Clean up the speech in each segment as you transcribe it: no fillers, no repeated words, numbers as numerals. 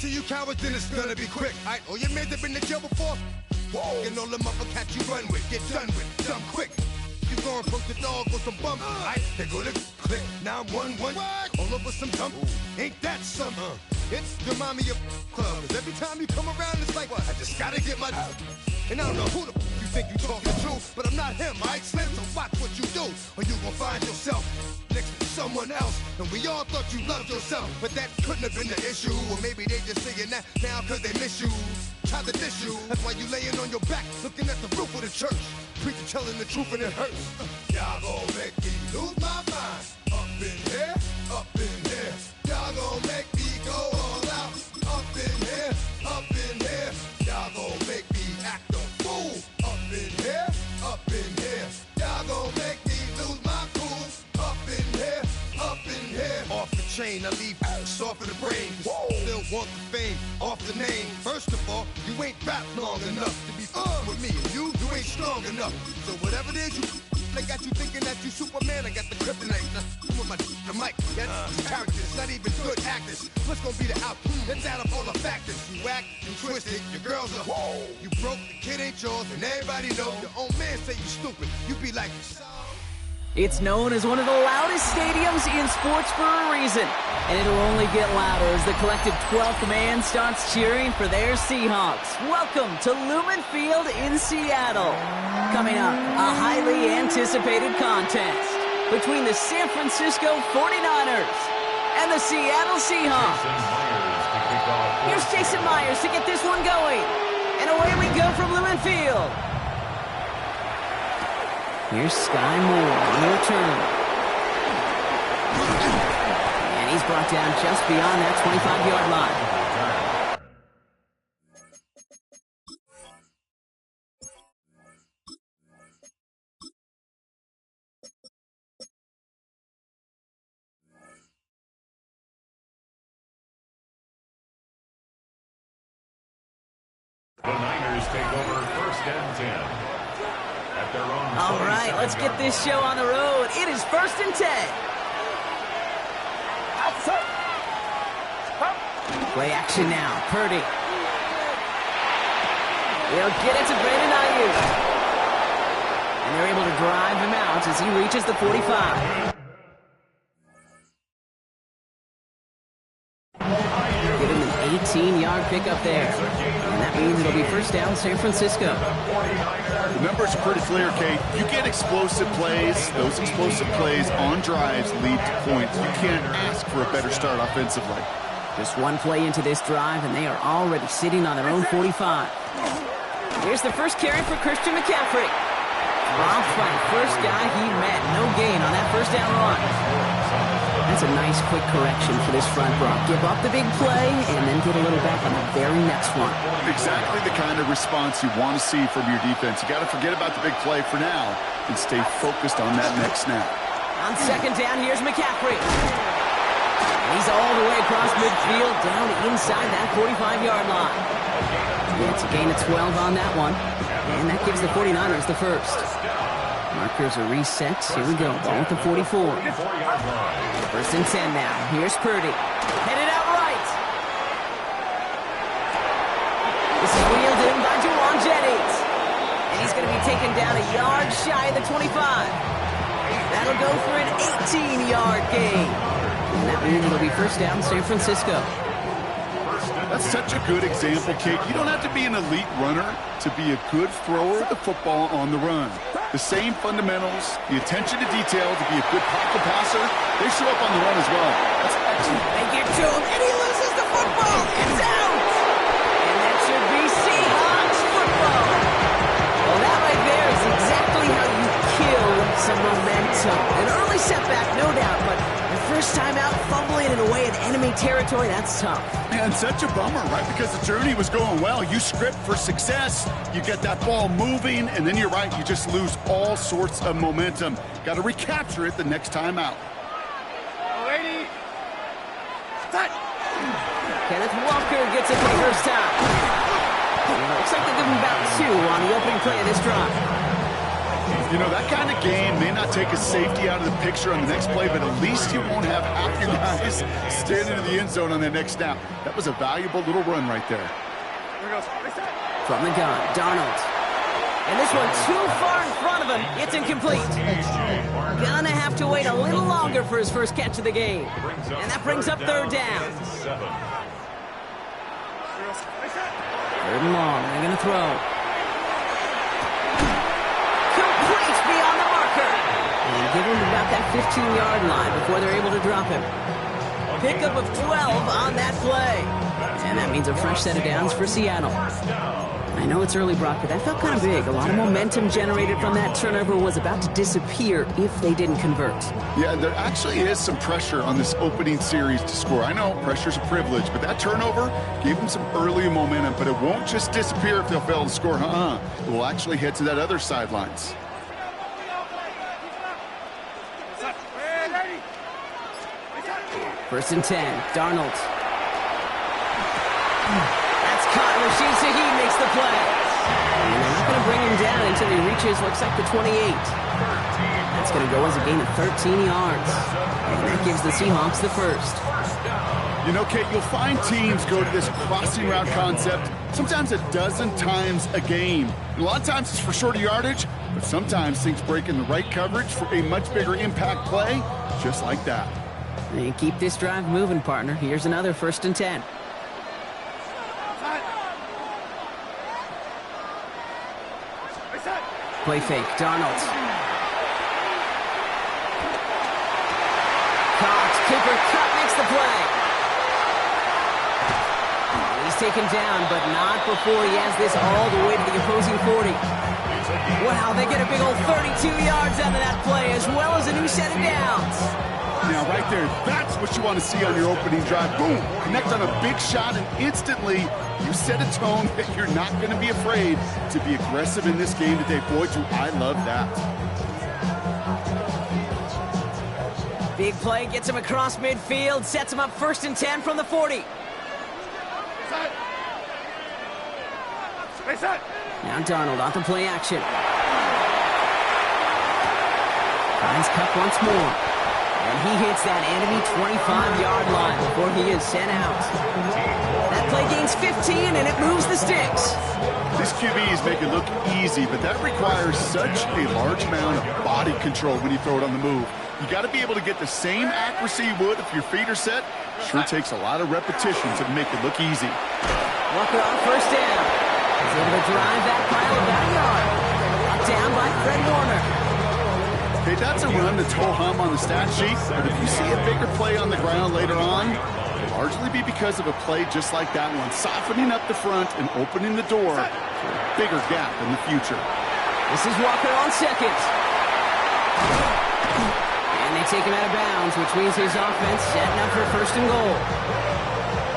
to you cowards, then it's gonna be quick. Alright, all your men have been to jail before? Whoa. And all them uppercats you run with, get done with, done quick. You going from the dog or some bum? Alright, they go to click 911. All over some dump. Ain't that something? It's the mommy of club. Cause every time you come around, it's like, I just gotta get my. And I don't know who the you think you talking to, but I'm not him, alright, Slim? So watch what you do, or you gon' find yourself next to someone else. And we all thought you loved yourself, but that couldn't have been the issue. Or maybe they just saying that now cause they miss you. Try to diss you, that's why you laying on your back, looking at the roof of the church. Preacher telling the truth and it hurts. Y'all gon' make me lose my mind. Up in here, up in here. Y'all gon' make me go all out. Up in here, up in here. Y'all gon' make me act a fool. Up in here, up in here. Y'all gon' make me lose my cool. Up in here, up in here. Off the chain, I leave soft in the brain. Still want the fame, off the name. First of all, you ain't rap long enough to be with me. And you ain't strong enough. So whatever it is you they got you thinking that you Superman. I got the kryptonite. With the mic. That's characters, not even good actors. What's gonna be the outcome? Let's add up all the factors. You act, you twisted, your girls are you broke, the kid ain't yours, and everybody know your own man say you stupid. You be like, it's known as one of the loudest stadiums in sports for a reason, and it'll only get louder as the collective 12th man starts cheering for their Seahawks. Welcome to Lumen Field in Seattle. Coming up, a highly anticipated contest between the San Francisco 49ers and the Seattle Seahawks. Here's Jason Myers to get this one going, and away we go from Lumen Field. Here's Sky Moore on the return. And he's brought down just beyond that 25-yard line. The Niners take over 1st and 10. All right, let's get this show on the road. It is 1st and 10. Play action now. Purdy. He'll get it to Brandon Ayuk. And they're able to drive him out as he reaches the 45. Give him an 18-yard pickup there. And that means it'll be 1st down San Francisco. The numbers are pretty clear, Kate. You get explosive plays. Those explosive plays on drives lead to points. You can't ask for a better start offensively. Just one play into this drive, and they are already sitting on their own 45. Here's the first carry for Christian McCaffrey. Dropped by the first guy he met. No gain on that 1st down run. That's a nice quick correction for this front row. Give up the big play and then get a little back on the very next one. Exactly the kind of response you want to see from your defense. You got to forget about the big play for now and stay focused on that next snap. On 2nd down, here's McCaffrey. And he's all the way across midfield down inside that 45-yard line. Yeah, it's a gain of 12 on that one. And that gives the 49ers the first. Markers are reset. Here we go. Ball at the 44. 1st and 10 now. Here's Purdy. Headed out right. This is wheeled in by Juwan Jennings. And he's going to be taken down a yard shy of the 25. That'll go for an 18-yard gain. And that means it'll be 1st down San Francisco. That's such a good example, Kate. You don't have to be an elite runner to be a good thrower of the football on the run. The same fundamentals, the attention to detail to be a good pocket passer, they show up on the run as well. That's excellent. They get to him, and he loses the football. It's out! And that should be Seahawks football. Well, that right there is exactly how you kill some momentum. An early setback, no doubt, but the first time out, fumbling it away in enemy territory, that's tough. And such a bummer, right? Because the journey was going well. You script for success, you get that ball moving, and then you're right, you just lose all sorts of momentum. Got to recapture it the next time out. Ready? Start. Kenneth Walker gets it for the first time. Looks like they give him about 2 on the opening play of this drive. You know, that kind of game may not take a safety out of the picture on the next play, but at least you won't have half your guys standing in the end zone on that next snap. That was a valuable little run right there. From the gun, Darnold. And this one too far in front of him. It's incomplete. Gonna have to wait a little longer for his first catch of the game. And that brings up third down. Third and long. They're gonna throw. Complete beyond the marker. And give him about that 15-yard line before they're able to drop him. Pickup of 12 on that play. And that means a fresh set of downs for Seattle. I know it's early, Brock, but that felt kind of big. A lot of momentum generated from that turnover was about to disappear if they didn't convert. Yeah, there actually is some pressure on this opening series to score. I know pressure's a privilege, but that turnover gave them some early momentum, but it won't just disappear if they'll fail to score. It will actually head to that other sidelines. First and 10, Darnold. That's caught. Rashid Shaheed makes the play. And they're not going to bring him down until he reaches, looks like, the 28. That's going to go as a gain of 13 yards. And that gives the Seahawks the first. You know, Kate, you'll find teams go to this crossing route concept sometimes a dozen times a game. And a lot of times it's for shorter yardage, but sometimes things break in the right coverage for a much bigger impact play, just like that. And keep this drive moving, partner. Here's another first and 10. Play fake, Darnold. Caught. Cooper Kupp makes the play. He's taken down, but not before he has this all the way to the opposing 40. Wow, they get a big old 32 yards out of that play, as well as a new set of downs. Now, right there, that's what you want to see on your opening drive. Boom! Connect on a big shot, and instantly you set a tone that you're not going to be afraid to be aggressive in this game today. Boy, do I love that. Big play gets him across midfield, sets him up first and 10 from the 40. Now Darnold off the play action. Finds Kupp once more. And he hits that enemy 25-yard line before he is sent out. That play gains 15, and it moves the sticks. These QBs make it look easy, but that requires such a large amount of body control when you throw it on the move. You got to be able to get the same accuracy you would if your feet are set. Sure takes a lot of repetitions to make it look easy. Walker on first down. He's able to drive that pile about a yard. Up down by Fred Warner. Okay, that's a run that's ho-hum on the stat sheet, but if you see a bigger play on the ground later on, it'll largely be because of a play just like that one, softening up the front and opening the door for a bigger gap in the future. This is Walker on second. And they take him out of bounds, which means his offense setting up for first and goal.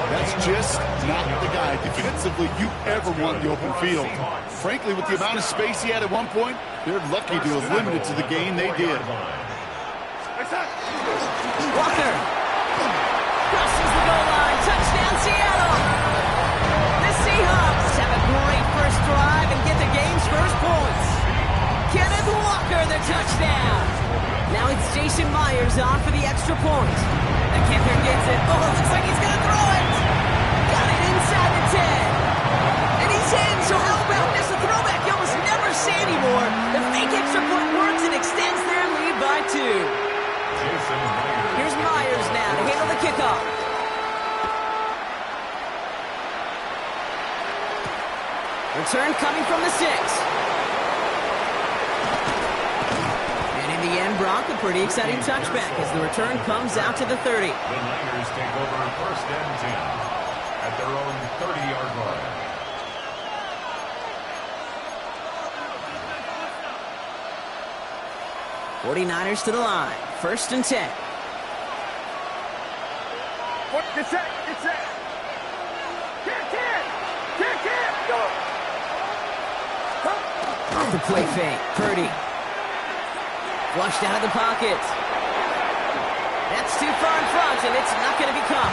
That's just not the guy defensively you ever want in the open field. Frankly, with the amount of space he had at one point, they're lucky to have limited to the gain they did. Walker crosses the goal line. Touchdown, Seattle. The Seahawks have a great first drive and get the game's first points. Kenneth Walker, the touchdown. Now it's Jason Myers on for the extra point. The kicker gets it. Oh, it looks like he's going to throw it. Got it inside the 10. And he's in, so how about this? A throwback you almost never see anymore. The fake extra point works and extends their lead by 2. Here's Myers now to handle the kickoff. Return coming from the 6. And in the end, Brock, a pretty exciting touchback as the return comes out to the 30. The Niners take over first and 10 at their own 30-yard line. '49ers to the line. First and 10. Get set. Go. Off the play fake. Purdy. Flushed out of the pocket. That's too far in front, and it's not going to be caught.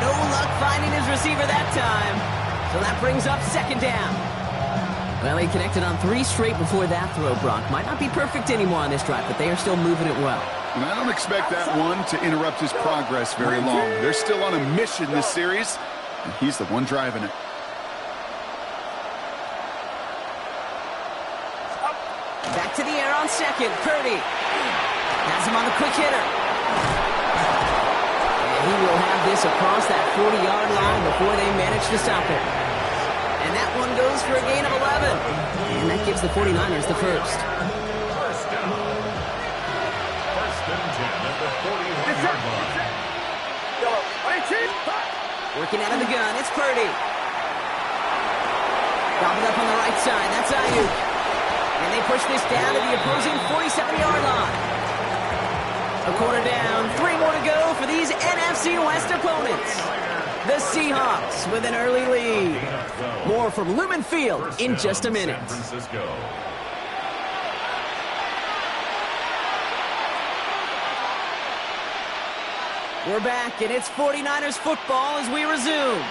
No luck finding his receiver that time. So that brings up second down. Well, he connected on 3 straight before that throw, Brock. Might not be perfect anymore on this drive, but they are still moving it well. And I don't expect that one to interrupt his progress very long. They're still on a mission this series, and he's the one driving it. Back to the air on second. Purdy has him on the quick hitter. And he will have this across that 40-yard line before they manage to stop it. And that one goes for a gain of 11. And that gives the 49ers the first. First down. First and 10 at the 41-yard line. Working out of the gun, it's Purdy. Gobbled up on the right side, that's Ayuk. And they push this down to the opposing 47-yard line. A quarter down, 3 more to go for these NFC West opponents. The Seahawks with an early lead. More from Lumen Field in just a minute. San Francisco. We're back, and it's 49ers football as we resume.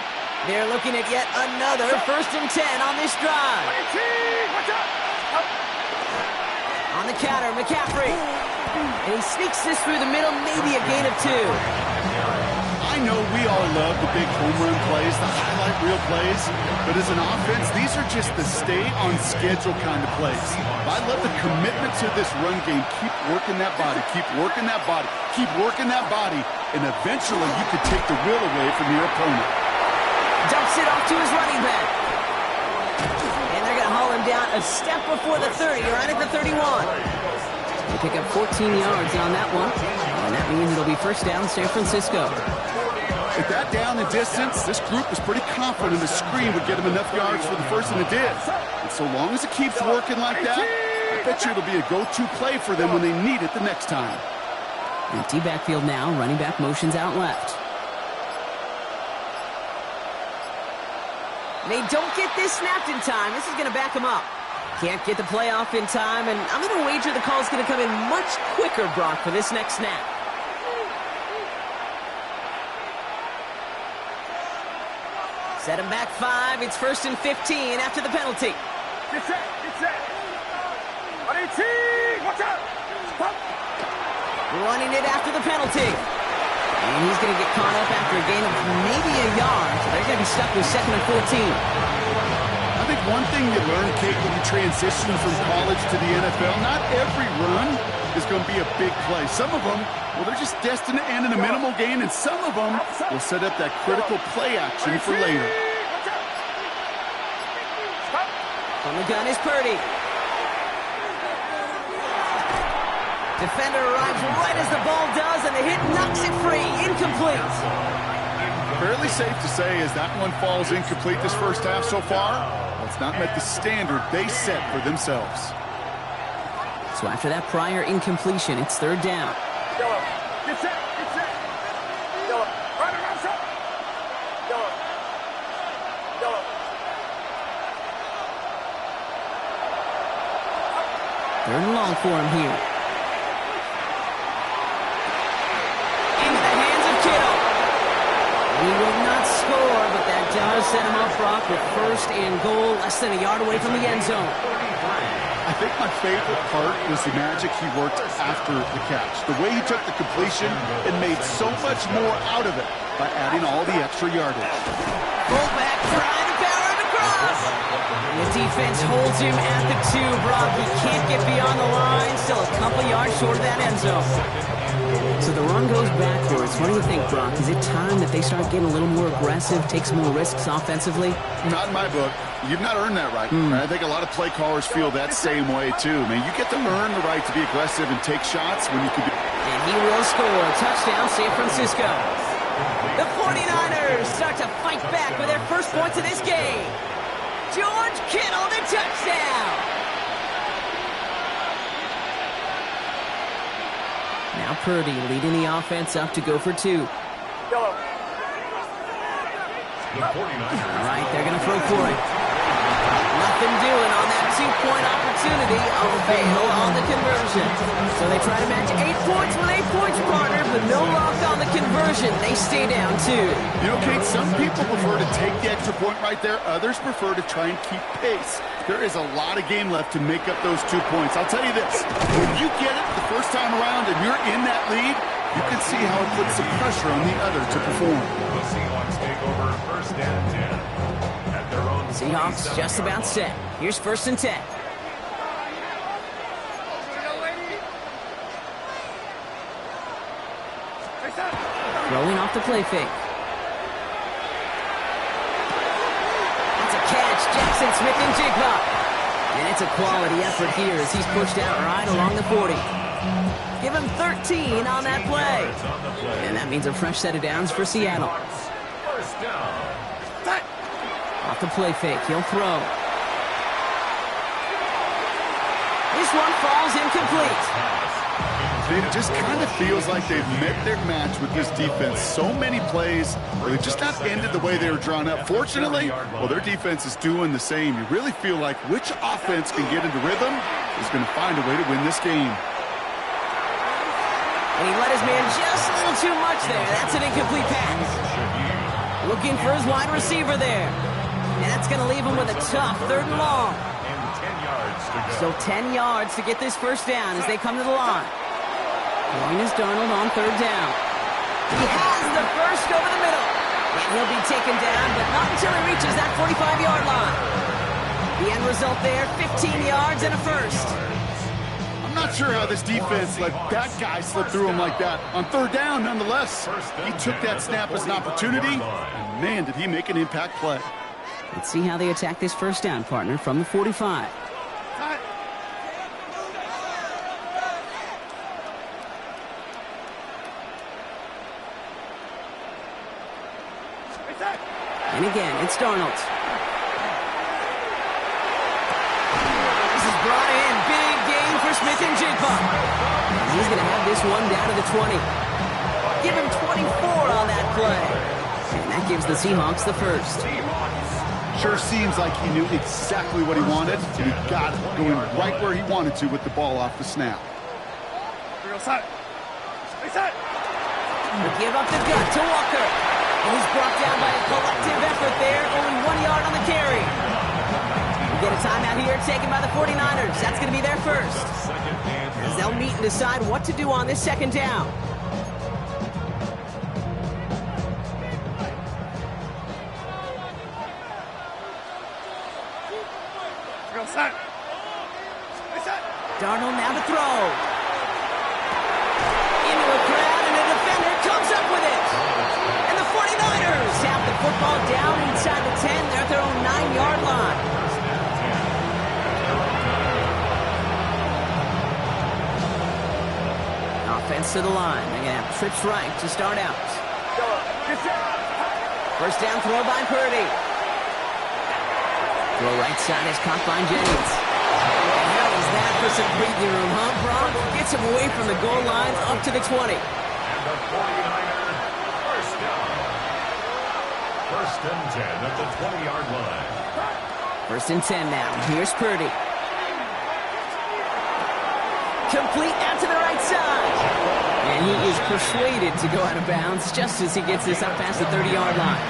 They're looking at yet another 1st and 10 on this drive. On the counter, McCaffrey. And he sneaks this through the middle, maybe a gain of 2. I know we all love the big home run plays, the highlight reel plays, but as an offense, these are just the stay-on-schedule kind of plays. I love the commitment to this run game. Keep working that body, keep working that body, keep working that body, and eventually you could take the will away from your opponent. Dumps it off to his running back. And they're going to haul him down a step before the 30, right at the 31. They pick up 14 yards on that one, and that means it'll be first down San Francisco. At that down and distance, this group was pretty confident the screen would get him enough yards for the first, and it did. And so long as it keeps working like that, I bet you it'll be a go-to play for them when they need it the next time. Empty backfield now, running back motions out left. They don't get this snapped in time. This is going to back them up. Can't get the play off in time, and I'm going to wager the call is going to come in much quicker, Brock, for this next snap. Set him back 5. It's 1st and 15 after the penalty. Get set. Watch out. Running it after the penalty. And he's going to get caught up after a gain of maybe a yard. So they're going to be stuck with 2nd and 14. I think one thing you learn, Kate, when you transition from college to the NFL, not every run is going to be a big play. Some of them, well, they're just destined to end in a minimal gain, and some of them will set up that critical play action for later. From the gun is Purdy. Defender arrives right as the ball does, and the hit knocks it free. Incomplete. Fairly safe to say as that one falls incomplete this first half so far, well, it's not met the standard they set for themselves. So after that prior incompletion, it's 3rd down. Get set. Right around shot. 3rd and long for him here. He will not score, but that does set him up, Brock, with 1st and goal, less than a yard away from the end zone. I think my favorite part was the magic he worked after the catch. The way he took the completion and made so much more out of it by adding all the extra yardage. Fullback trying to power him across. And the defense holds him at the 2, Brock. He can't get beyond the line, still a couple yards short of that end zone. So the run goes backwards. What do you think, Brock? Is it time that they start getting a little more aggressive, take some more risks offensively? Not in my book. You've not earned that right. I think a lot of play callers feel that same way, too. Man, you get to earn the right to be aggressive and take shots when you can be... And he will score. Touchdown, San Francisco. The 49ers start to fight back with their first points of this game. George Kittle, the touchdown. Now Purdy leading the offense up to go for 2. All right, they're going to throw for it. Nothing doing on that 2-point opportunity. A fail on the conversion. So they try to match 8 points with 8 points, partner, but no luck on the conversion. conversion. They stay down 2. You know, Kate, some people prefer to take the extra point right there. Others prefer to try and keep pace. There is a lot of game left to make up those 2 points. I'll tell you this, when you get it the first time around and you're in that lead, you can see how it puts some pressure on the other to perform. The Seahawks take over 1st and 10 at their own Seahawks 47 just about set. Here's 1st and 10. Rolling off the play fake. That's a catch. Jackson Smith-Njigba. And it's a quality effort here as he's pushed out right along the 40. Give him 13 on that play. And that means a fresh set of downs for Seattle. 1st down. Off the play fake. He'll throw. This one falls incomplete. It just kind of feels like they've met their match with this defense. So many plays where they just not ended the way they were drawn up. Fortunately, well, their defense is doing the same. You really feel like which offense can get into rhythm is going to find a way to win this game. And he let his man just a little too much there. That's an incomplete pass. Looking for his wide receiver there. And that's going to leave him with a tough 3rd and long. And 10 yards to go. So 10 yards to get this 1st down as they come to the line. Going is Darnold on 3rd down. He has the first over the middle. And he'll be taken down, but not until he reaches that 45-yard line. The end result there, 15 yards and a first. I'm not sure how this defense let that guy slip through him like that. On 3rd down, nonetheless, he took that snap as an opportunity, and man, did he make an impact play. Let's see how they attack this 1st down, partner, from the 45. And again, it's Darnold. This is brought in. Big gain for Smith-Njigba. And he's going to have this one down to the 20. Give him 24 on that play. And that gives the Seahawks the first. Sure seems like he knew exactly what he wanted, and he got it going right where he wanted to with the ball off the snap. They give up the gut to Walker. And he's brought down by a collective effort there, only 1 yard on the carry. We get a timeout here taken by the 49ers. That's going to be their first. As they'll meet and decide what to do on this 2nd down. Darnold now to throw. Into a crowd, and the defender comes up with it. And the 49ers have the football down inside the 10. They're at their own 9-yard line. Offense to the line. They're going to have trips right to start out. 1st down throw by Purdy. Throw right side is caught by Jennings. And how is that for some breathing room, huh, Brock? Gets him away from the goal line up to the 20. And the 49er 1st down. 1st and 10 at the 20-yard line. 1st and 10 now. Here's Purdy. Complete out to the right side. And he is persuaded to go out of bounds just as he gets this up past the 30-yard line.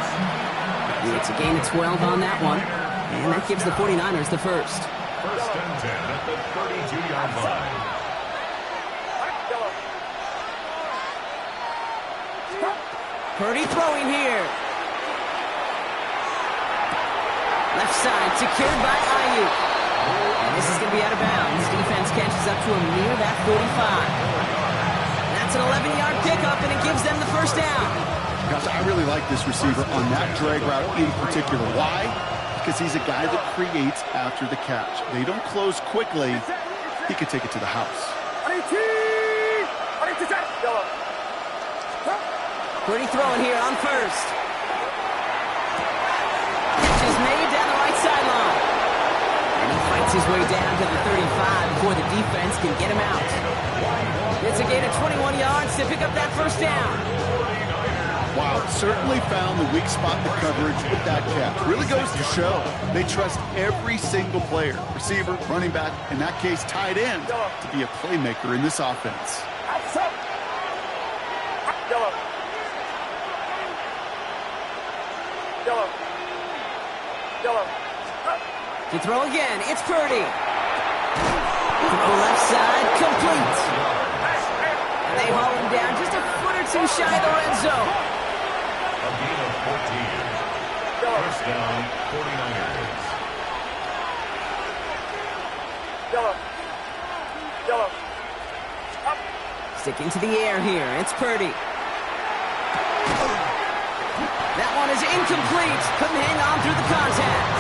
It's a gain of 12 on that one. And that gives the 49ers the first. 1st and 10 at the 32-yard line. Purdy throwing here. Left side secured by Ayuk. And this is going to be out of bounds. Defense catches up to him near that 45. That's an 11-yard pickup, and it gives them the 1st down. Gosh, I really like this receiver on that drag route in particular. Why? Because he's a guy that creates after the catch. They don't close quickly. He could take it to the house. Purdy throwing here on 1st. Catch is made down the right sideline. And he fights his way down to the 35 before the defense can get him out. It's a gain of 21 yards to pick up that 1st down. Wow, certainly found the weak spot in the coverage with that catch. Really goes to show they trust every single player, receiver, running back, in that case tight end, to be a playmaker in this offense. Yellow. To throw again, it's Purdy. Throw left side, complete. And they haul him down just a foot or two shy of the red zone. A gain of 14. First down, 49ers. Yellow. Yellow. Sticking to the air here, it's Purdy. That one is incomplete. Couldn't hang on through the contact.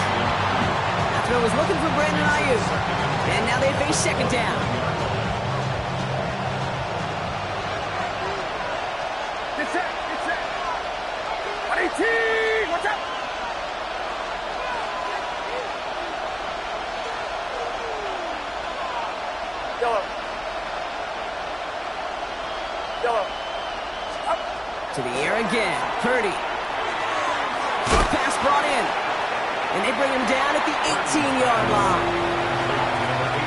That throw was looking for Brandon Ayuk. And now they face second down. Get set. Get set. 118. Watch out. Yellow. Yellow. To the air again, Purdy. Short pass brought in. And they bring him down at the 18-yard line.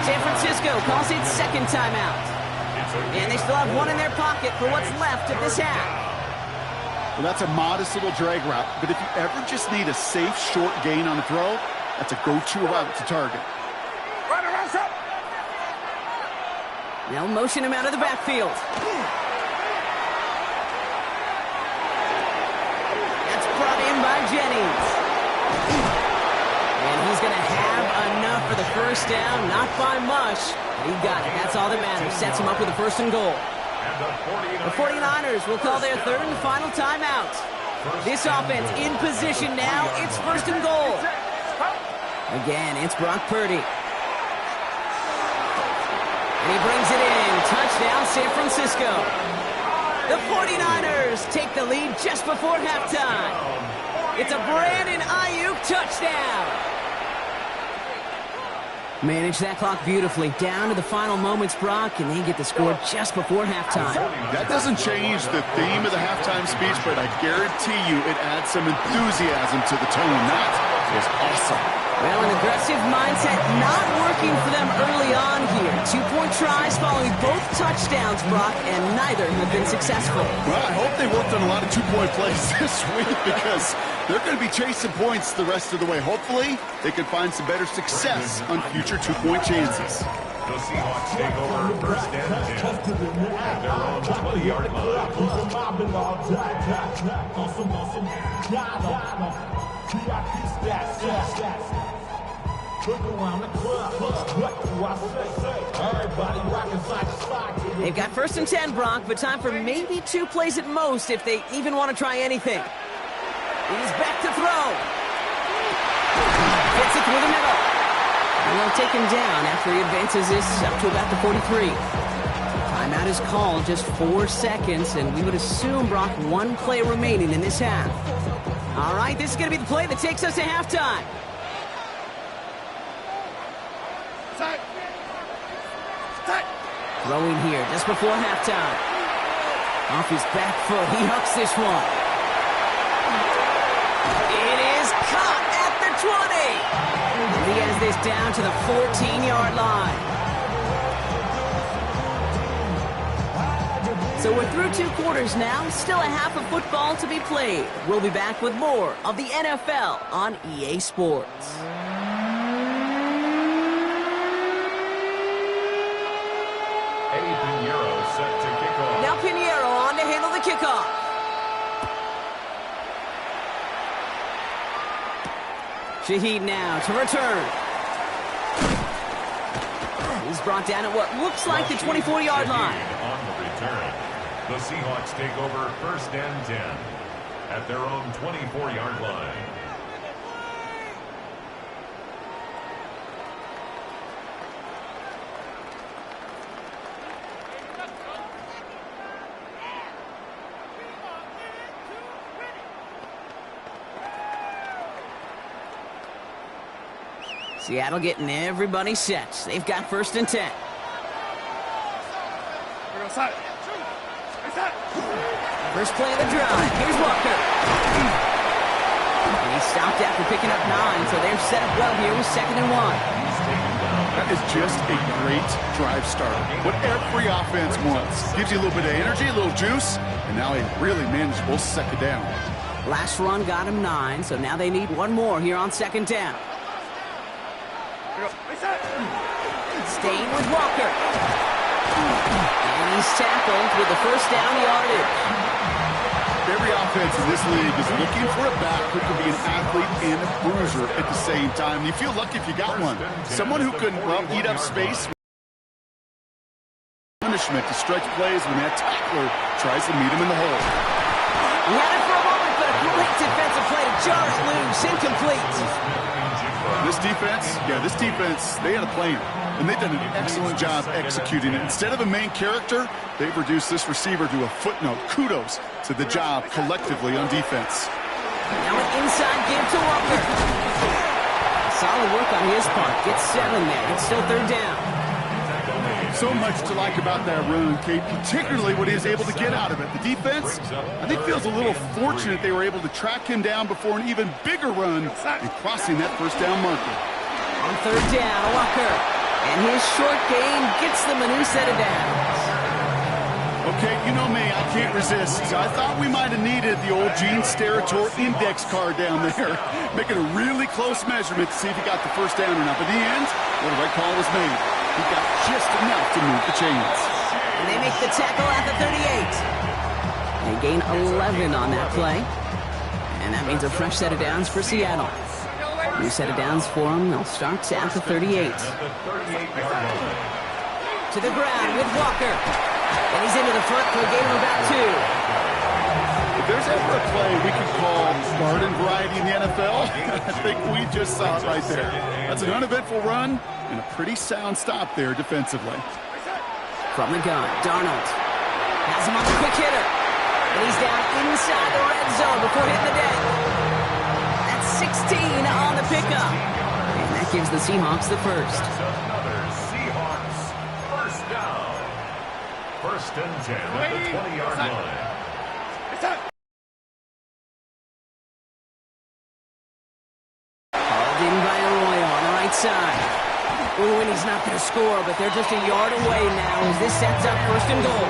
San Francisco calls it second timeout. And they still have one in their pocket for what's left of this half. Well, that's a modest little drag route, but if you ever just need a safe, short gain on a throw, that's a go-to route to target. Run around, up. They'll motion him out of the backfield. That's brought in by Jennings. And he's going to have enough for the first down, not by much. He got it. That's all that matters. Sets him up with a first and goal. The 49ers will call their third and final timeout. This offense in position now. It's first and goal. Again, it's Brock Purdy. And he brings it in. Touchdown, San Francisco. The 49ers take the lead just before halftime. It's a Brandon Ayuk touchdown. Manage that clock beautifully. Down to the final moments, Brock, and they get the score just before halftime. That doesn't change the theme of the halftime speech, but I guarantee you it adds some enthusiasm to the tone. That is awesome. Well, an aggressive mindset not working for them early on here. 2-point tries following both touchdowns, Brock, and neither have been successful. Well, I hope they worked on a lot of two-point plays this week because they're going to be chasing points the rest of the way. Hopefully, they can find some better success on future two-point chances. The Seahawks take over first and 10 at their own 20-yard line. They've got first and 10, Brock, but time for maybe 2 plays at most if they even want to try anything. He's back to throw. Gets it through the middle. And they'll take him down after he advances this up to about the 43. Timeout is called, just 4 seconds, and we would assume, Brock, 1 play remaining in this half. All right, this is going to be the play that takes us to halftime. Throwing here just before halftime. Off his back foot, he hooks this one. It is caught at the 20. And he has this down to the 14-yard line. So we're through 2 quarters now, still a half of football to be played. We'll be back with more of the NFL on EA Sports. Set to kick off. Now Pinheiro on to handle the kickoff. Shaheed now to return. He's brought down at what looks like the 24-yard line. On the return, the Seahawks take over first and 10 at their own 24-yard line. Seattle getting everybody set. They've got first and 10. First play of the drive. Here's Walker. And he stopped after picking up 9, so they're set up well here with second and 1. That is just a great drive start. What every offense wants. Gives you a little bit of energy, a little juice, and now a really manageable second down. Last run got him 9, so now they need one more here on second down. Staying with Walker. And he's tackled with the first down yardage. Every offense in this league is looking for a back who can be an athlete and a bruiser at the same time. You feel lucky if you got one. Someone who can, well, eat up space. Punishment to stretch plays when that tackler tries to meet him in the hole. He had it for a moment, but a great defensive play to jar it loose. Incomplete. This defense, they had a plan. And they've done an excellent job executing it. Instead of a main character, they've reduced this receiver to a footnote. Kudos to the job collectively on defense. Now an inside give to Walker. Solid work on his part. Gets 7 there. It's still third down. So much to like about that run, Kate, particularly what he was able to get out of it. The defense, I think, feels a little fortunate they were able to track him down before an even bigger run and crossing that first down marker. On third down, Walker. And his short gain gets them a new set of downs. Okay, you know me, I can't resist. I thought we might have needed the old Gene Steratore index card down there, making a really close measurement to see if he got the first down or not. But in the end, well, the right call was made. He got just enough to move the chains. And they make the tackle at the 38. They gain 11 on that play. And that means a fresh set of downs for Seattle. New set of downs for them. They'll start at the 38. To the ground with Walker. And he's into the front for a gain of about 2. If there's ever a play we can call garden variety in the NFL, I think we just saw it right there. That's an uneventful run and a pretty sound stop there defensively. From the gun, Darnold has him on the quick hitter. And he's down inside the red zone before hitting the deck. That's 16 on the pickup. And that gives the Seahawks the first. Another Seahawks first down. First and 10 at the 20-yard line. Hauled in by Arroyo on the right side. Ooh, and he's not going to score, but they're just a yard away now as this sets up first and goal.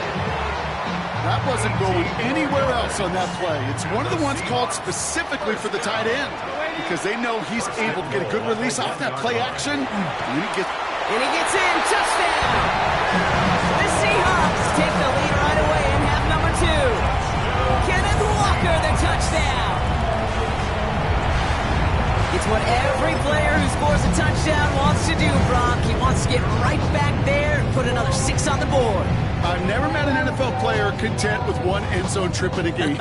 That wasn't going anywhere else on that play. It's one of the ones called specifically for the tight end because they know he's able to get a good release off that play action. And he gets in. Touchdown! The Seahawks take the lead right away in half number 2. Kenneth Walker, the touchdown. It's what every player who scores a touchdown wants to do, Brock. He wants to get right back there and put another 6 on the board. I've never met an NFL player content with one end zone trip in a game.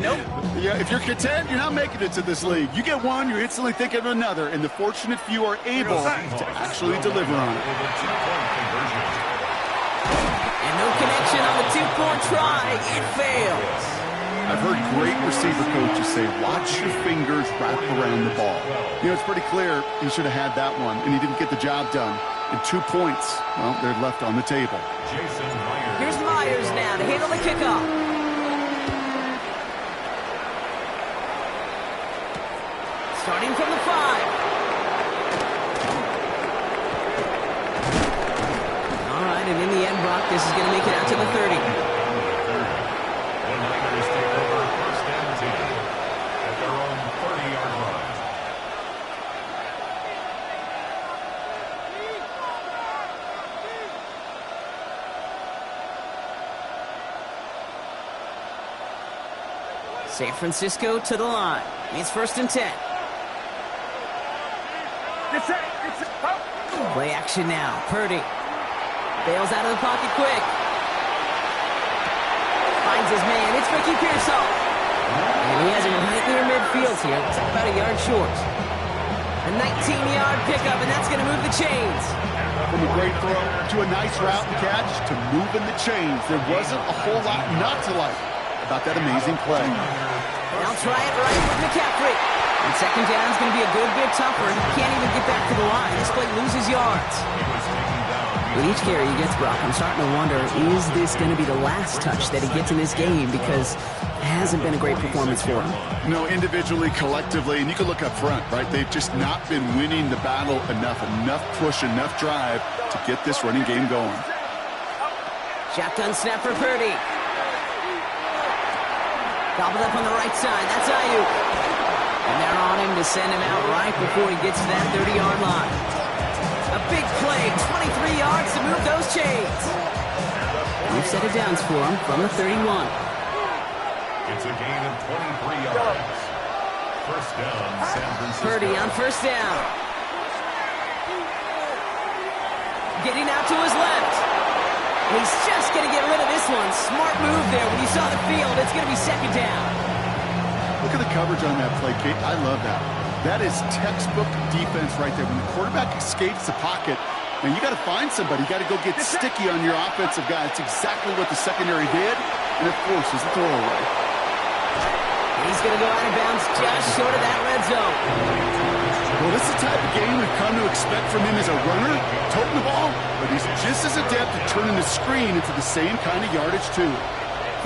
Nope. Yeah, if you're content, you're not making it to this league. You get one, you're instantly thinking of another, and the fortunate few are able to actually deliver on it. And no connection on the 2-point try. It fails. I've heard great receiver coaches say, watch your fingers wrap around the ball. You know, it's pretty clear he should have had that one, and he didn't get the job done. And 2 points, well, they're left on the table. Here's Myers now to handle the kickoff. Starting from the 5. All right, and in the end, Brock, this is going to make it out to the 30. San Francisco to the line. It's first and 10. Play action now. Purdy bails out of the pocket quick. Finds his man. It's Ricky Pearsall. And he has him right near midfield here. It's about a yard short. A 19-yard pickup, and that's going to move the chains. From a great throw to a nice route and catch to moving the chains. There wasn't a whole lot not to like about that amazing play. They'll try it right with McCaffrey. And second down is going to be a good bit tougher. He can't even get back to the line. This play loses yards. With each carry he gets, Brock, I'm starting to wonder, is this going to be the last touch that he gets in this game? Because it hasn't been a great performance for him. No, individually, collectively, and you can look up front, right? They've just not been winning the battle enough push, enough drive to get this running game going. Shotgun snap for Purdy. Gobbled up on the right side. That's Ayuk. And they're on him to send him out right before he gets to that 30-yard line. A big play, 23 yards to move those chains. We've set it downs for him from the 31. It's a gain of 23 yards. First down, San Francisco. Purdy on first down. Getting out to his left. He's just going to get rid of this one. Smart move there. When you saw the field, it's going to be second down. Look at the coverage on that play, Kate. I love that. That is textbook defense right there. When the quarterback escapes the pocket, and you got to find somebody. You got to go get sticky on your offensive guy. It's exactly what the secondary did, and it forces the throwaway. He's going to go out of bounds just short of that red zone. Well, this is the type of game we've come to expect from him as a runner, toting the ball, but he's just as adept at turning the screen into the same kind of yardage, too.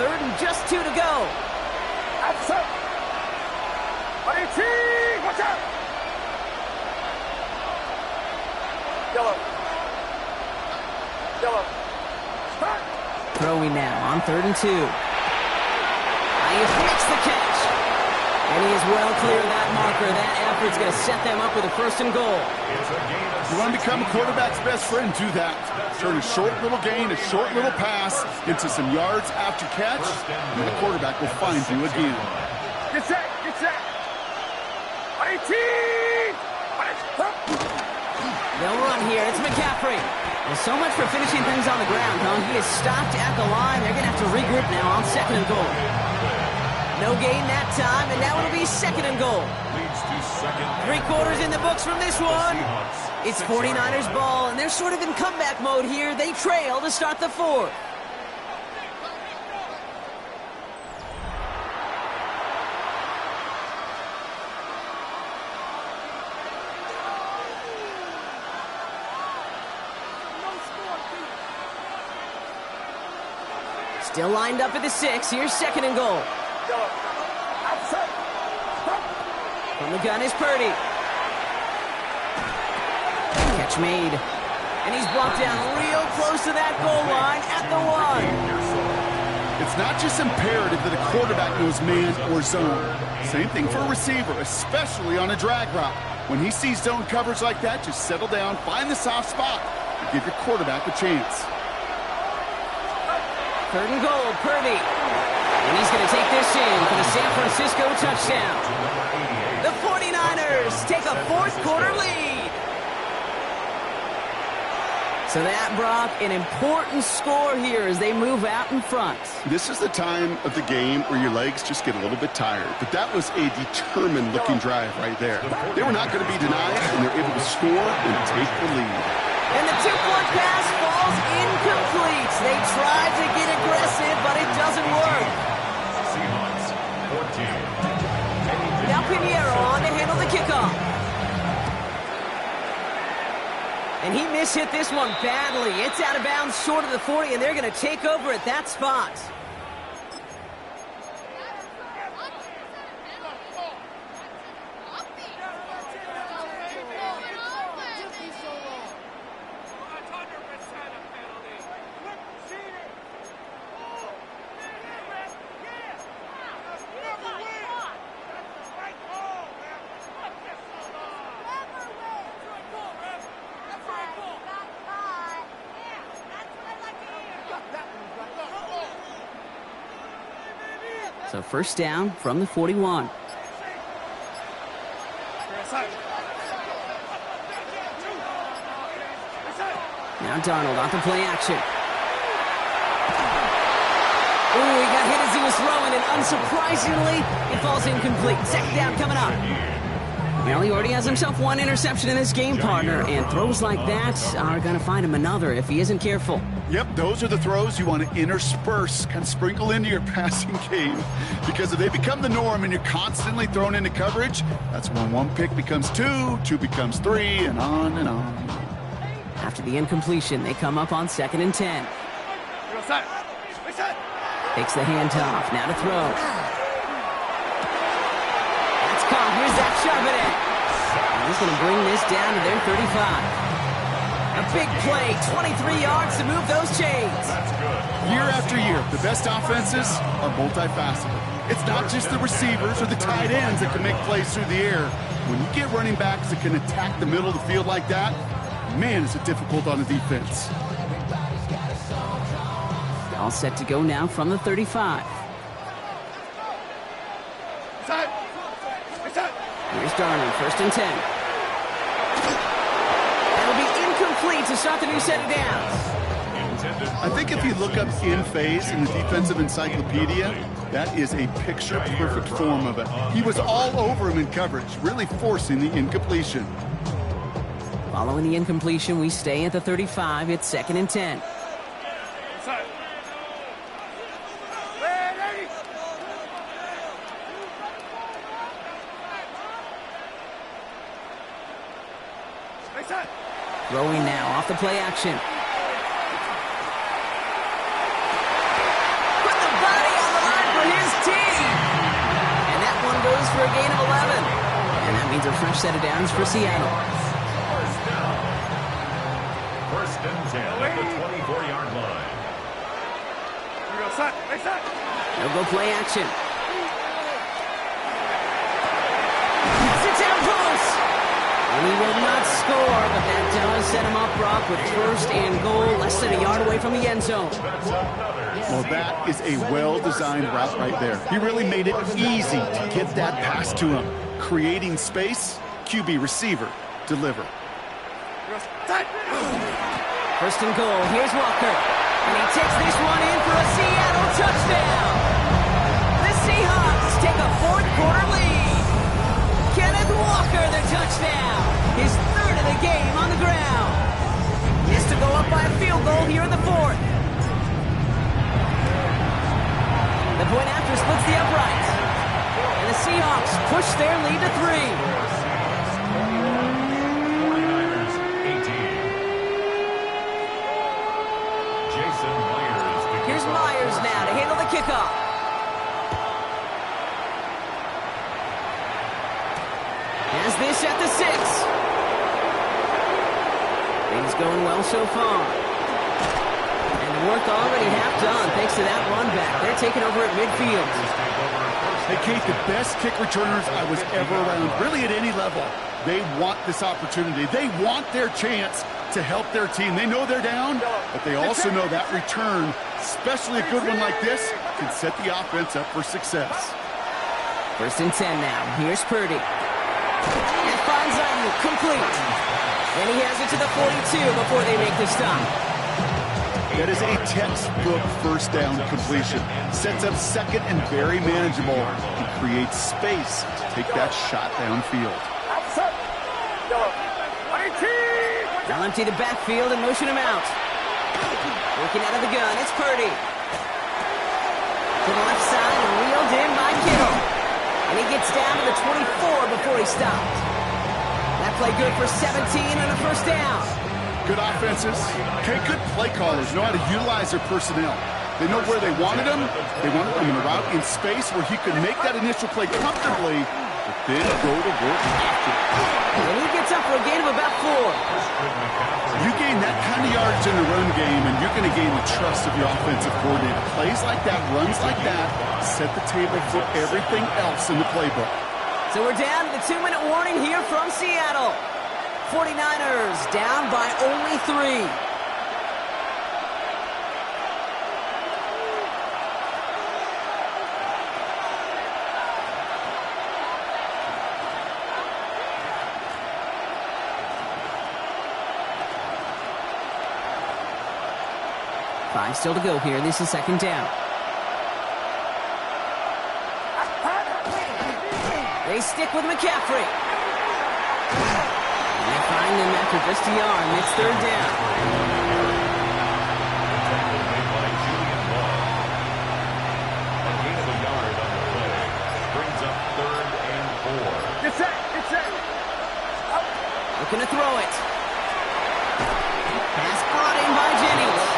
Third and just 2 to go. Outside. Watch out. Yellow. Start. Throwing now on 3rd and 2. Ayuk makes the catch. And he is well clear of that marker. That effort's going to set them up with a 1st and goal. You want to become a quarterback's best friend, do that. Turn a short little gain, a short little pass into some yards after catch, and the quarterback will find you again. Get set. 18. They'll run here. It's McCaffrey. Well, so much for finishing things on the ground, huh? He is stopped at the line. They're going to have to regroup now on 2nd and goal. No gain that time, and now it'll be 2nd and goal. 3 quarters in the books from this one. It's 49ers ball, and they're sort of in comeback mode here. They trail to start the 4th. Still lined up at the 6. Here's 2nd and goal. Outside. From the gun is Purdy. Catch made. And he's blocked down real close to that goal line at the 1. It's not just imperative that a quarterback knows man or zone. Same thing for a receiver, especially on a drag route. When he sees zone coverage like that, just settle down, find the soft spot, and give your quarterback a chance. 3rd and goal, Purdy. And he's going to take this in for the San Francisco touchdown. The 49ers take a 4th quarter lead. So that, Brock, an important score here as they move out in front. This is the time of the game where your legs just get a little bit tired. But that was a determined-looking drive right there. They were not going to be denied, and they're able to score and take the lead. And the 2-point pass falls incomplete. They tried to get aggressive, but it doesn't work. Seahawks, 14. Now Pinheiro on to handle the kickoff. And he mishit this one badly. It's out of bounds short of the 40, and they're going to take over at that spot. So 1st down from the 41. Now Darnold off the play action. Ooh, he got hit as he was throwing, and unsurprisingly, it falls incomplete. 2nd down coming up. Well, he already has himself 1 interception in this game, partner, and throws like that are going to find him another if he isn't careful. Yep, those are the throws you want to intersperse, kind of sprinkle into your passing game. Because if they become the norm and you're constantly thrown into coverage, that's when 1 pick becomes 2, 2 becomes 3, and on and on. After the incompletion, they come up on 2nd and 10. Takes the handoff, now to throw. That's caught, here's that shove it in. And he's going to bring this down to their 35. A big play, 23 yards to move those chains. That's good. Year after year, the best offenses are multifaceted. It's not just the receivers or the tight ends that can make plays through the air. When you get running backs that can attack the middle of the field like that, man, is it difficult on the defense. All set to go now from the 35. Here's Darnold, 1st and 10. That'll be incomplete to start the new set of downs. I think if you look up in phase in the defensive encyclopedia, that is a picture-perfect form of it. He was all over him in coverage, really forcing the incompletion. Following the incompletion, we stay at the 35. It's 2nd and 10. Throwing now off the play action. Put the body on the line for his team. And that one goes for a gain of 11. And that means a fresh set of downs for Seattle. First and 10 at the 24-yard line. No go play action. Sits down close. And he will not score, but that does set him up, Brock, with 1st and goal, less than a yard away from the end zone. Well, that is a well-designed route right there. He really made it easy to get that pass to him. Creating space, QB receiver, deliver. 1st and goal, here's Walker. And he takes this one in for a Seattle touchdown. The Seahawks take a 4th quarter lead. Kenneth Walker, the touchdown. His 3rd of the game on the ground. He has to go up by a field goal here in the 4th. The point after splits the uprights. And the Seahawks push their lead to 3. 49ers 18. Jason Myers. Here's Myers now to handle the kickoff. Has this at the 6. Things going well so far. And the work already half done thanks to that run back. They're taking over at midfield. Hey, Kate, the best kick returners I was ever around, really at any level. They want this opportunity. They want their chance to help their team. They know they're down, but they also know that return, especially a good one like this, can set the offense up for success. 1st and 10 now. Here's Purdy. And finds Ayuk, complete. And he has it to the 42 before they make the stop. That is a textbook 1st down completion. Sets up 2nd and very manageable. He creates space to take that shot downfield. They'll empty the backfield and motion him out. Working out of the gun, it's Purdy. To the left side and reeled in by Kittle. And he gets down to the 24 before he stopped. That play good for 17 and a 1st down. Good offenses. Okay, good play callers know how to utilize their personnel. They know where they wanted him. They wanted him in a route in space where he could make that initial play comfortably, but then go to work after. And he gets up for a gain of about 4. You gain that kind of yards in the run game, and you're going to gain the trust of your offensive coordinator. Plays like that, runs like that, set the table for everything else in the playbook. So we're down to the 2-minute warning here from Seattle. 49ers down by only 3. Five still to go here. This is 2nd down. They stick with McCaffrey. And they find him after just a yard. And it's 3rd down. A gain of a yard on the play. Brings up 3rd and 4. Get set. Looking to throw it. Pass brought in by Jennings.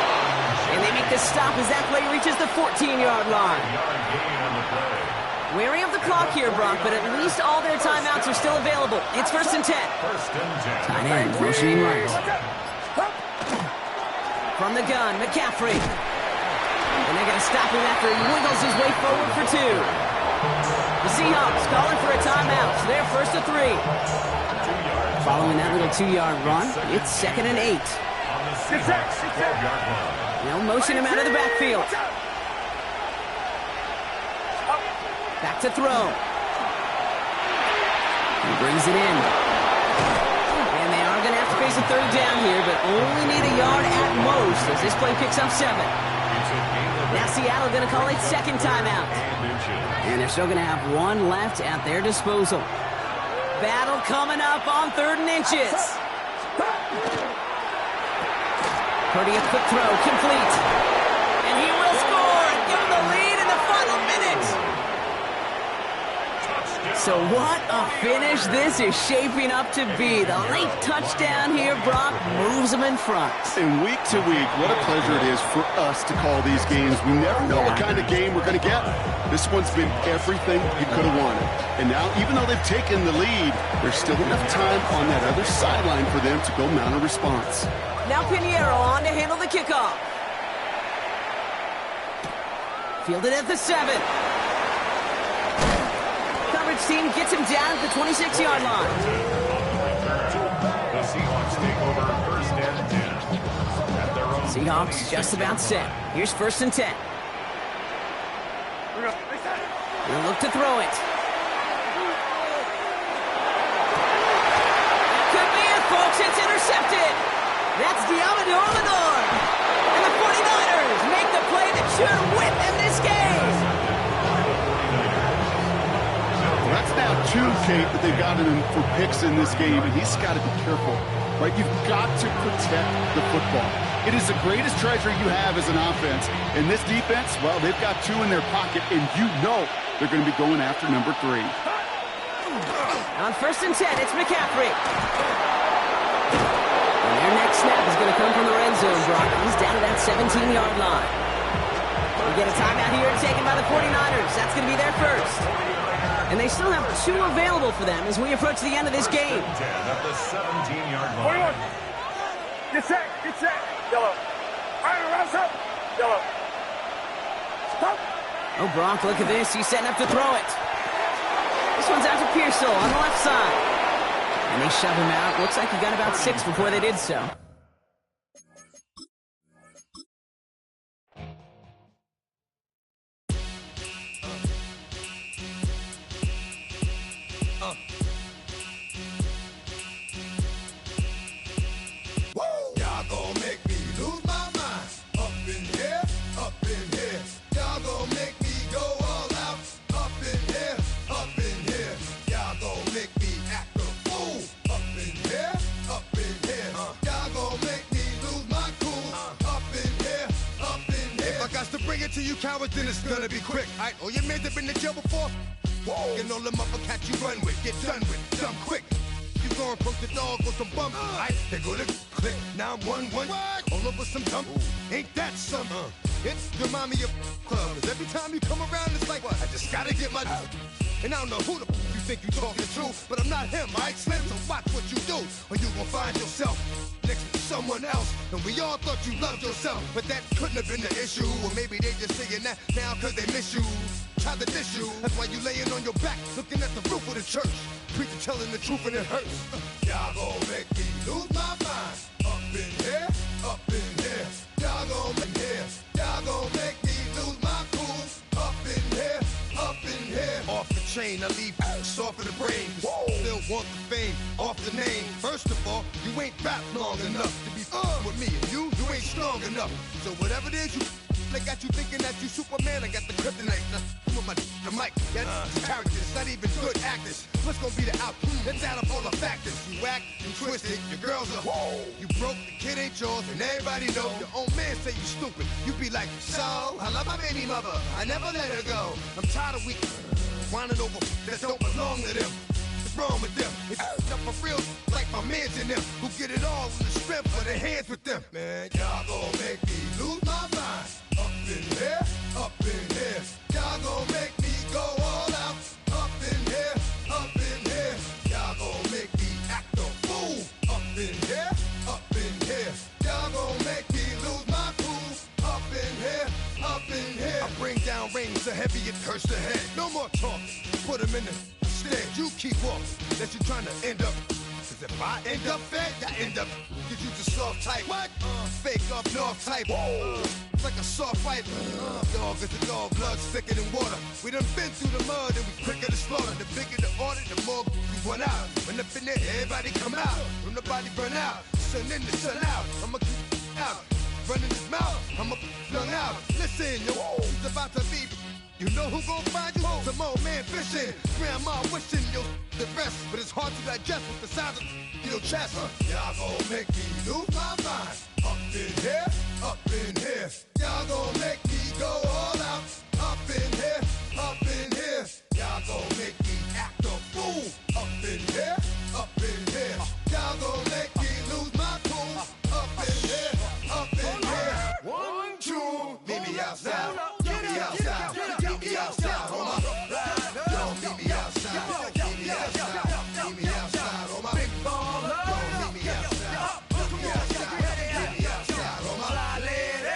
And they make the stop as that play reaches the 14-yard line. Yard gain on the play. Wary of the clock here, Brock, but at least all their timeouts are still available. It's 1st and 10. 1st and 10. Tight end, motioning right. From the gun, McCaffrey. And they're going to stop him after he wiggles his way forward for 2. The Seahawks calling for a timeout. So they're first to 3. Following that little 2-yard run, it's 2nd and 8. They'll motion him out of the backfield. Back to throw. He brings it in. And they are going to have to face a 3rd down here, but only need a yard at most as this play picks up 7. Now Seattle going to call it 2nd timeout. And they're still going to have 1 left at their disposal. Battle coming up on 3rd and inches. Purdy, a quick throw, complete. And he will score and give him the lead in the final minute. So what a finish this is shaping up to be. The late touchdown here, Brock, moves them in front. And week to week, what a pleasure it is for us to call these games. We never know what kind of game we're going to get. This one's been everything you could have wanted. And now, even though they've taken the lead, there's still enough time on that other sideline for them to go mount a response. Now Pinheiro on to handle the kickoff. Fielded at the 7. Coverage team gets him down at the 26-yard line. The Seahawks take over 1st and 10. At their own Seahawks just about set. Here's 1st and 10. They'll look to throw it. Could be it, folks. It's intercepted. That's Diamador Lenore. And the 49ers make the play that should win them this game. Well, that's now 2, Kate, that they've gotten him for picks in this game, and he's got to be careful, right? You've got to protect the football. It is the greatest treasure you have as an offense. And this defense, well, they've got 2 in their pocket, and you know they're going to be going after number 3. On 1st and 10, it's McCaffrey. And their next snap is going to come from the red zone, Brock. He's down to that 17-yard line. We get a timeout here taken by the 49ers. That's going to be their first. And they still have 2 available for them as we approach the end of this game. 10 at the 17-yard line. 41. Get set. Get set. Yellow. Rise up. Yellow. Stop. Oh, Brock, look at this. He's setting up to throw it. This one's out to Pearsall on the left side. And they shove him out. Looks like he got about 6 before they did so. Y'all gon' make me lose my mind. Up in here, up in here. Y'all gon' make me go all out. Up in here, up in here. Y'all gon' make me act a fool. Up in here, up in here. Y'all gon' make me lose my cool. Up in here, up in here. If I got to bring it to you cowards, then it's gonna be quick. Alright, all your men that been in jail before? Whoa. And all them upper cats you run with, get done with, done quick. You gon' approach the dog with some bump. Alright, they go to click. Now I'm 1-1. All over some dump. Ain't that something? It's the mommy of club. 'Cause every time you come around, it's like, I just gotta get my. And I don't know who the you think you talking to, but I'm not him, alright, Slim? So watch what you do, or you gon' find yourself next to someone else. And we all thought you loved yourself, but that couldn't have been the issue. Or maybe they just saying that now 'cause they miss you. Try to diss you. That's why you laying on your back, looking at the roof of the church. Preacher telling the truth and it hurts. Y'all gon' make me lose my mind. Up in here, up in here. Y'all gon' make here. Y'all gon' make me lose my cool. Up in here, up in here. Off the chain, I leave soft in the brain. Still want the fame, off the name. First of all, you ain't rap long enough to be with me. And you ain't strong enough. So whatever it is you they got you thinking that you Superman, I got the kryptonite. Now, come on, the mic, that's characters, not even good actors. What's gonna be the outcome? Let's add up all the factors. You whack, you twisted, your girls are you broke, the kid ain't yours, and everybody know. Your own man say you stupid. You be like, so, I love my baby mother, I never let her go. I'm tired of weak whining over that don't belong to them. What's wrong with them? It's up for real, like my mans in them, who get it all in the strength of their hands with them. Man, y'all gon' make me lose my mind. Up in here, up in here. Y'all gon' make me go all out. Up in here, up in here. Y'all gon' make me act a fool. Up in here, up in here. Y'all gon' make me lose my cool. Up in here, up in here. I bring down rain so heavy it hurts the head. No more talk, them in the stand. You keep off, that you're trying to end up. Cause if I end up fed, I end up. Cause you just soft type. What? Fake up north type. It's like a soft fight. Dog is a dog, blood thicker than water. We done been through the mud and we quicker to slaughter. The bigger the order, the more we run out. When up in there, everybody come out. When the body burn out, sun in the sun out. I'ma keep out. Running his mouth, I'ma flung out. Listen, yo, it's about to be. You know who gon' find you? Some old man fishing. Grandma wishing you the best, but it's hard to digest with the sound of your chest. Y'all gon' make me lose my mind. Up in here, up in here. Y'all gon' make me go all out. Up in here, up in here. Y'all gon' make me act a fool. Up in here, up in here. Y'all gon' make me lose my cool. Up in here, up in here. 1, 2, meet me outside. Meet me outside. Meet me outside, homie. Yo, meet me outside. Meet me outside. Meet me outside, homie. Big baller. Yo, meet me outside. Meet me outside. Meet me outside, homie.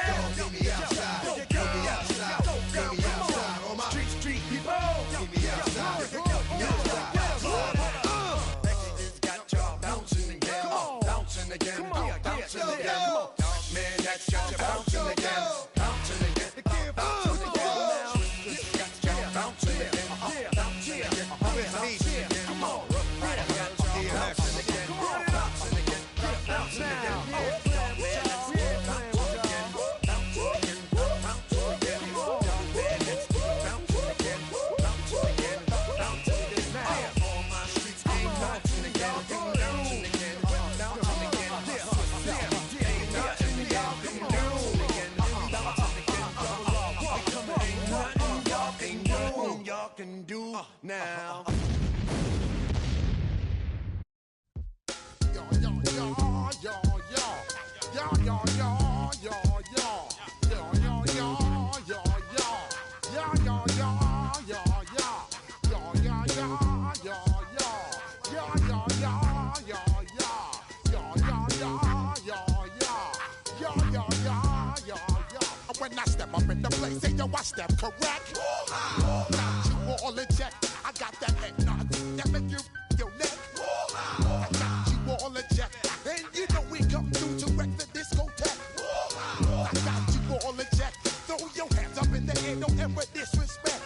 Yo, meet me outside. Meet me outside. Meet me outside, homie. Street people. Meet me outside. Meet me outside. It's got y'all bouncing again. Bouncing again. Bouncing again. Man, that's got you bouncing again. Bouncing again. Can do now. When I step up in the place, say yo, I step correct. Got you all in check. I got that head nod that make you your neck. I got you all in check, and you know we come through to wreck the discotheque. I got you all in check. Throw your hands up in the air, don't ever disrespect.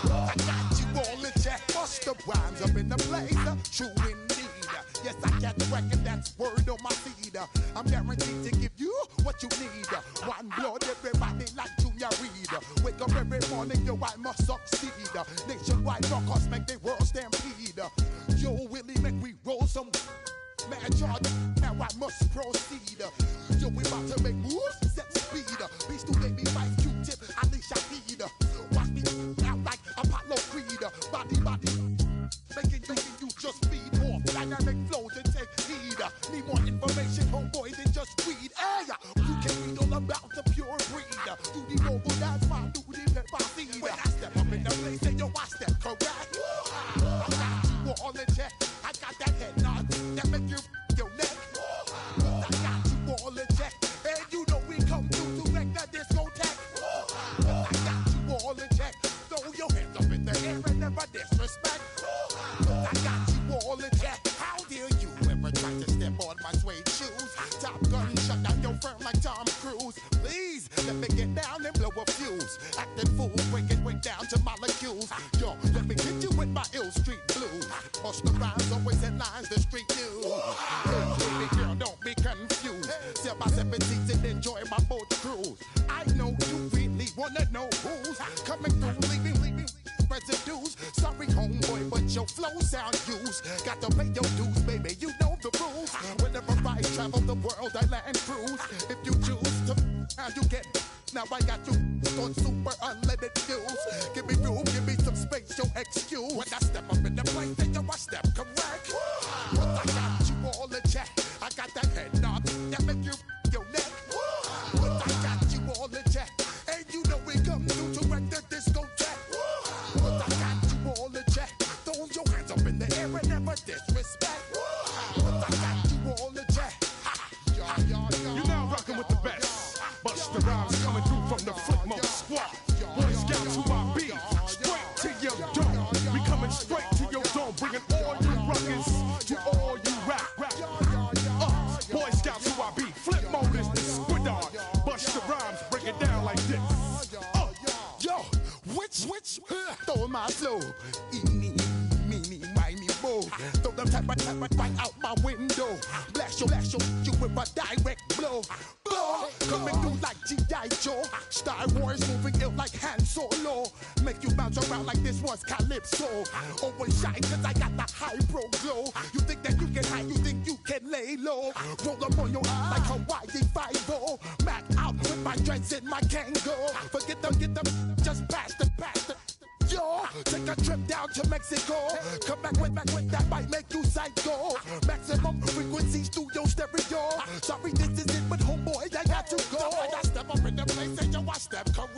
I got you all in check. Bust the rhymes up in the place, true indeed. Yes, I got the record, that's word on my feed. I'm guaranteed to give you what you need. One blood, everybody like Junior Reed. Wake up every morning, yo, I must succeed. Nationwide rockers make the world stampede. Yo, Willie, make we roll some mad charge. Now I must proceed. Yo, we about to make moves, set speed. Beast to baby, fight Q-tip, Alicia Heed. Watch me out like Apollo Creed. Body, making you just feed off dynamic flows and take heed. Need more information, homeboy, than just read. Hey, you can read all about the pure breed. Do the mobile dance, man, do the pepper seed. When I step up in the place, say yo, I step correct. I got you all in check. I got that head nod that make you your neck. I got you all in check, and you know we come through to wreck the discotheque. I got you all in check. Throw your hands up in the air and never disrespect. I got you all in check. How dare you ever try to step on my suede shoes? Top Gun shut down your firm like Tom Cruise. Please let me get down and blow a fuse. Acting fool, break it way down to molecules. Yo, let me hit you with my ill street blues. Bust the rhymes, always headlines the street news. Baby girl, don't be confused. Sell my 7 seats and enjoy my boat cruise. I know you really wanna know who's coming through, leaving residues. Sorry, homeboy, but your flow sound used. Got to pay your dues, baby, you know the rules. Whenever I travel the world, I land cruise. If you choose to, how you get. Now I got you on super unlimited views. Give me room, give me some space, your excuse. When I step up in the place, then yo, I step correct. But I got you all in check. I got that head nod that make you your neck. But I got you all in check, and you know we come through to wreck the discotheque. But I got you all in check. Throw your hands up in the air and never disrespect. But I got you all in check. You're now rocking with the best. Busta Rhymes coming through from the Flipmode Squad. Boy Scouts who I be. Straight to your door. We coming Eeny, meeny, miny, mo. Throw them type right out my window. Blast you with a direct blow. Blow, coming through like G.I. Joe. Star Wars moving ill like Han Solo. Make you bounce around like this was Calypso. Always shine cause I got the high pro glow. You think that you can hide, you think you can lay low. Roll up on your eye like Hawaii 5-0. Mac out with my dreads in my Kango. Forget them, just pass the. Yo, take a trip down to Mexico. Come back with that might make you psycho. Maximum frequency studio stereo. Sorry, this is it, but homeboy, I got to go. I step up in the place and yo, I step correct.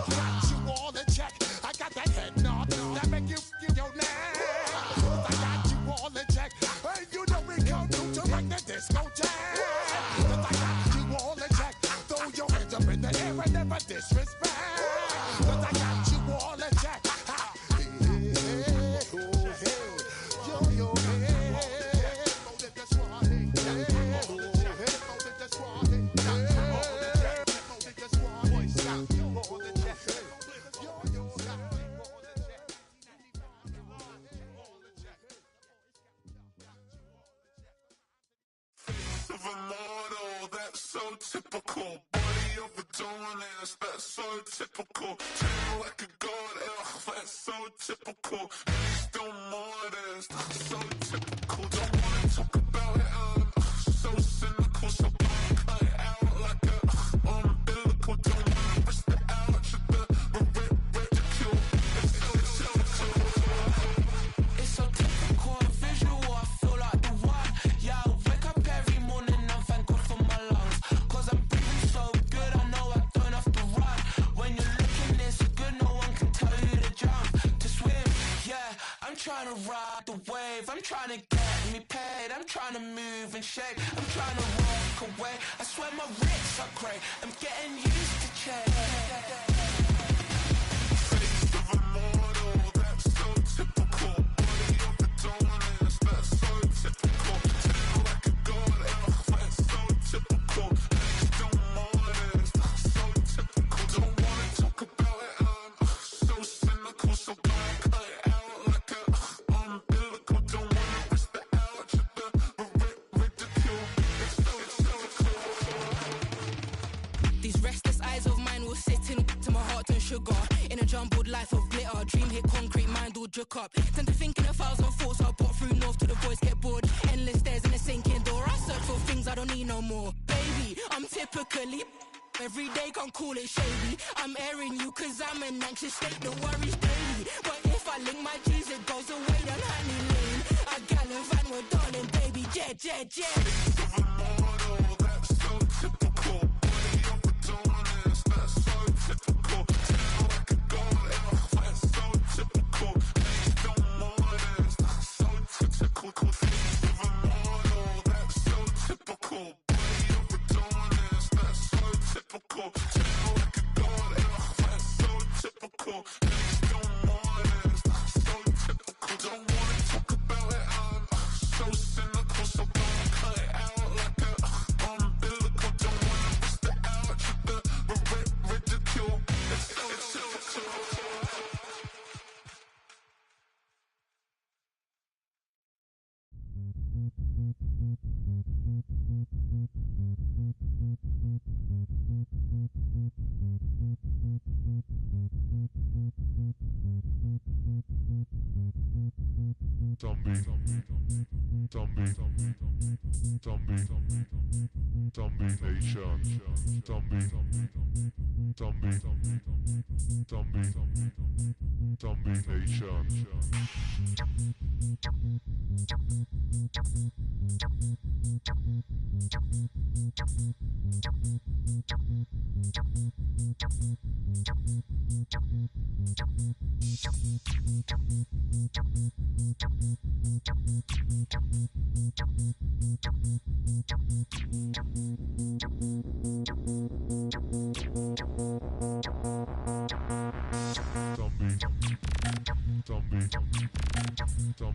Got you all in check. I got that head nod that make you your neck. I got you all in check. Hey, you know we come through to rock the disco jam. I got you all in check. Throw your hands up in the air and never disrespect. I got you all in check. Of a model, that's so typical. Body of a donut, that's so typical. Tail like a god, that's so typical. Still modest, so typical. Don't wanna talk about it, so cynical. So cut it out like a umbilical. Don't wanna risk the ouch of the ridicule. It's so typical and visual, I feel like the one. Yeah, I wake up every morning and thank God for my lungs. Cause I'm breathing so good, I know I don't have to run. When you're looking this good, no one can tell you to jump, to swim. Yeah, I'm trying to ride the wave, I'm trying to get me paid, I'm trying to move and shake, I'm trying to walk away. I swear my wrists are great, I'm getting used to change. Face of a model, that's so typical. Body of a donut, that's so typical. Tail like a god, that's so typical. Still modest, so typical. Don't wanna talk about it, so cynical. So cut it out like a umbilical. Don't wanna risk the ouch of the ridicule. These restless eyes of mine will sit in to my heart and sugar. In a jumbled life of glitter, dream hit concrete, mind all jook up. Tend to think in 1,000 thoughts, I'll put through north till the voice get bored. Endless stairs in a sinking door, I search for things I don't need no more. Baby, I'm typically every day, can't call it shady. I'm airing you cause I'm an anxious state, the worries daily. But if I link my G's, it goes away down honey lane. I gallivant with darling, baby, jet. Of a model, that's so typical. Body of a donut, that's so typical. Tail like a god, that's so typical. Still modest, so typical. Face of a model, that's so typical. Body of a donut, that's so typical. Tail like a god, that's so typical. Still modest, so typical. Don't wanna talk about it, so cynical. So cut it out like a umbilical. Don't wanna risk the ouch of the ridicule. It's typical. Zombie Nation. Zombie Nation. Zombie. Zombie Nation.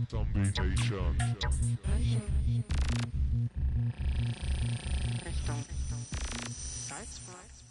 Zombie Nation. Richtung Salzburg.